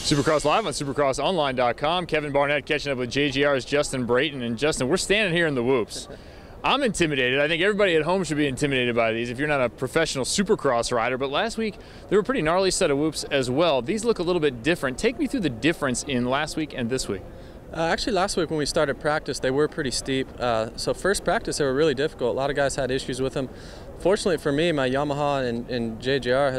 Supercross Live on supercrossonline.com. Kevin Barnett catching up with JGR's Justin Brayton. And Justin, we're standing here in the whoops. I'm intimidated. I think everybody at home should be intimidated by these if you're not a professional Supercross rider. But last week, there were a pretty gnarly set of whoops as well. These look a little bit different. Take me through the difference in last week and this week. Actually, last week when we started practice, they were pretty steep. So first practice, they were really difficult. A lot of guys had issues with them. Fortunately for me, my Yamaha and JGR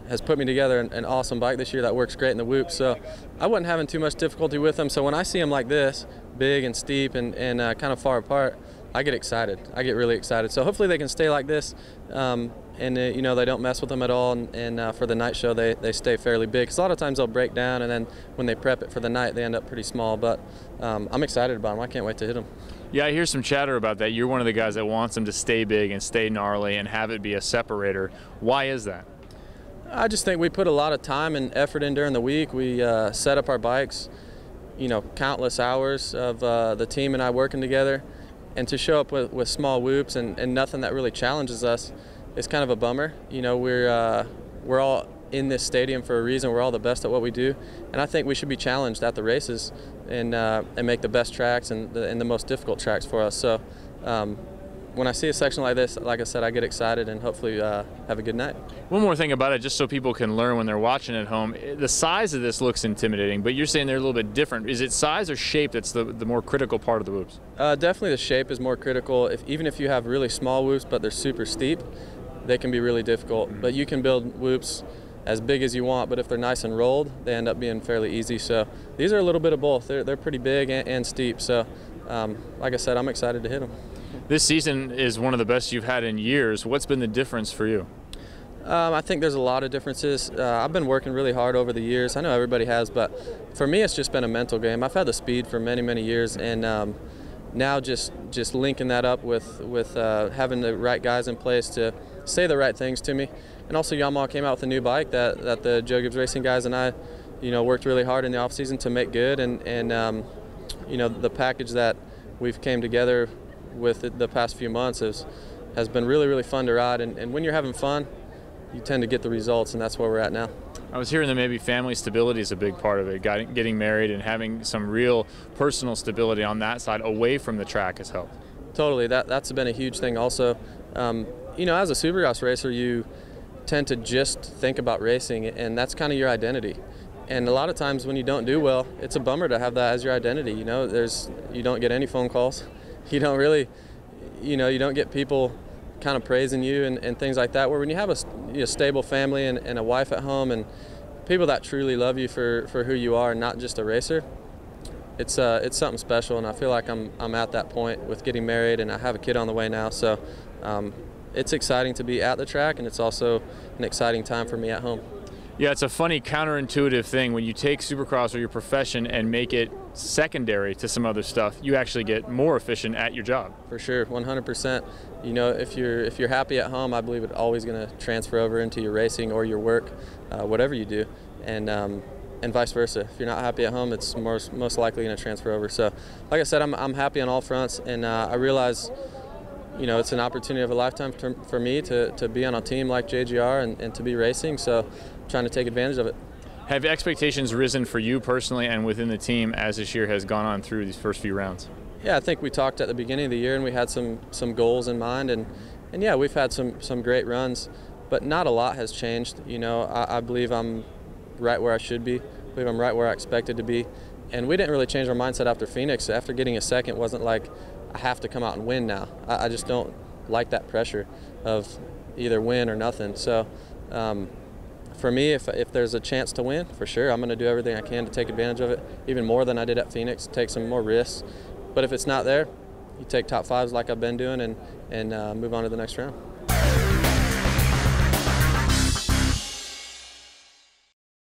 has put me together an awesome bike this year that works great in the whoops. So I wasn't having too much difficulty with them. So when I see them like this, big and steep and kind of far apart, I get excited. I get really excited. So hopefully they can stay like this, and you know, they don't mess with them at all. And for the night show, they stay fairly big. Because a lot of times they'll break down, and then when they prep it for the night, they end up pretty small. But I'm excited about them. I can't wait to hit them. Yeah, I hear some chatter about that. You're one of the guys that wants them to stay big and stay gnarly and have it be a separator. Why is that? I just think we put a lot of time and effort in during the week. We set up our bikes, you know, countless hours of the team and I working together, and to show up with small whoops and nothing that really challenges us is kind of a bummer. You know, we're all in this stadium for a reason. We're all the best at what we do, and I think we should be challenged at the races and make the best tracks and the most difficult tracks for us. So when I see a section like this, like I said, I get excited and hopefully have a good night. One more thing about it, just so people can learn when they're watching at home, the size of this looks intimidating, but you're saying they're a little bit different. Is it size or shape that's the more critical part of the whoops? Definitely the shape is more critical. Even if you have really small whoops but they're super steep, they can be really difficult. But you can build whoops as big as you want, but if they're nice and rolled, they end up being fairly easy. So these are a little bit of both. They're pretty big and steep. So like I said, I'm excited to hit them. This season is one of the best you've had in years. What's been the difference for you? I think there's a lot of differences. I've been working really hard over the years. I know everybody has, but for me it's just been a mental game. I've had the speed for many, many years, and now just linking that up with having the right guys in place to say the right things to me. And also Yamaha came out with a new bike that the Joe Gibbs Racing guys and I, you know, worked really hard in the off season to make good, and you know, the package that we've came together with the past few months has been really, really fun to ride. And when you're having fun, you tend to get the results, and that's where we're at now. I was hearing that maybe family stability is a big part of it. Getting married and having some real personal stability on that side away from the track has helped. Totally, that's been a huge thing also. You know, as a Supercross racer, you tend to just think about racing, and that's kind of your identity. And a lot of times when you don't do well, it's a bummer to have that as your identity. You know, you don't get any phone calls. You don't really, you know, you don't get people kind of praising you and things like that. Where when you have a stable family and a wife at home and people that truly love you for who you are and not just a racer, it's something special. And I feel like I'm at that point with getting married, and I have a kid on the way now. So it's exciting to be at the track, and it's also an exciting time for me at home. Yeah, it's a funny counterintuitive thing when you take Supercross or your profession and make it secondary to some other stuff. You actually get more efficient at your job. For sure, 100%. You know, if you're happy at home, I believe it's always going to transfer over into your racing or your work, whatever you do, and vice versa. If you're not happy at home, it's most likely going to transfer over. So, like I said, I'm happy on all fronts, and I realize, you know, it's an opportunity of a lifetime for me to be on a team like JGR and to be racing. So I'm trying to take advantage of it. Have expectations risen for you personally and within the team as this year has gone on through these first few rounds? Yeah, I think we talked at the beginning of the year, and we had some goals in mind, and yeah, we've had some great runs, but not a lot has changed. You know, I believe I'm right where I should be. I believe I'm right where I expected to be, and we didn't really change our mindset after Phoenix. After getting a second, it wasn't like I have to come out and win now. I just don't like that pressure of either win or nothing. So for me, if there's a chance to win, for sure, I'm going to do everything I can to take advantage of it, even more than I did at Phoenix, take some more risks. But if it's not there, you take top fives like I've been doing and move on to the next round.